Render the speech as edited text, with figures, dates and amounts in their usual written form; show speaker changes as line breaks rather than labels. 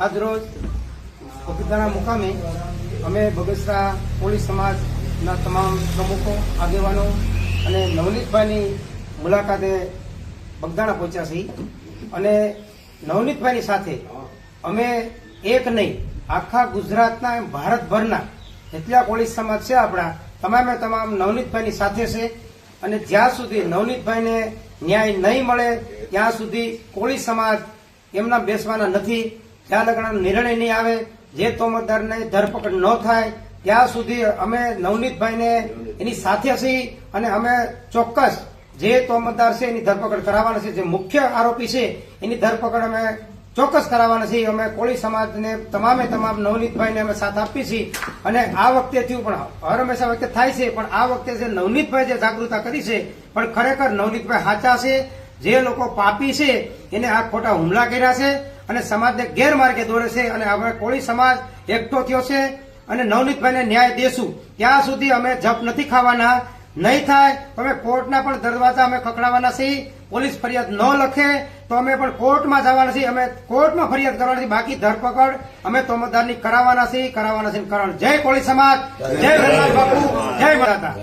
આજરોજ પપીતાના મુકામે અમે બગસરા કોળી સમાજના તમામ પ્રમુખો, આગેવાનો અને નવનીતભાઈની મુલાકાતે બગદાણા પહોંચ્યા છીએ અને નવનીતભાઈની સાથે અમે એક નહીં આખા ગુજરાતના ભારતભરના જેટલા કોળી સમાજ છે આપણા તમામે તમામ નવનીતભાઈની સાથે છે અને જ્યાં સુધી નવનીતભાઈને ન્યાય નહીં મળે ત્યાં સુધી કોળી સમાજ એમના બેસવાના નથી, જ્યાં લગન નિર્ણય નહીં આવે, જે તોમતદારને ધરપકડ ન થાય ત્યાં સુધી અમે નવનીતભાઈને એની સાથે છીએ અને અમે ચોક્કસ જે તોમતદાર છે એની ધરપકડ કરાવવાના છે, જે મુખ્ય આરોપી છે એની ધરપકડ અમે ચોક્કસ કરાવવાના છીએ. અમે કોળી સમાજને તમામે તમામ નવનીતભાઈને અમે સાથ આપીએ છીએ અને આ વખતે થયું પણ હર હંમેશા વખતે થાય છે, પણ આ વખતે જે નવનીતભાઈ જે જાગૃતતા કરી છે પણ ખરેખર નવનીતભાઈ સાચા છે. જે લોકો પાપી છે એને આ ખોટા હુમલા કર્યા છે અને સમાજને ગેરમાર્ગે દોરે છે અને હવે કોળી સમાજ એકઠો થયો છે અને નવનીતભાઈને ન્યાય દેશું ત્યાં સુધી અમે જપ નથી ખાવાના. નહીં થાય તો અમે કોર્ટના પણ દરવાજા અમે ખખડાવવાના છીએ. પોલીસ ફરિયાદ ન લખે તો અમે પણ કોર્ટમાં જવાના છીએ, અમે કોર્ટમાં ફરિયાદ કરવાની છે. બાકી ધરપકડ અમે તોમતદારની કરાવવાના છીએ. જય કોળી સમાજ, જય ધર્મરાજ બાપુ, જય માતા.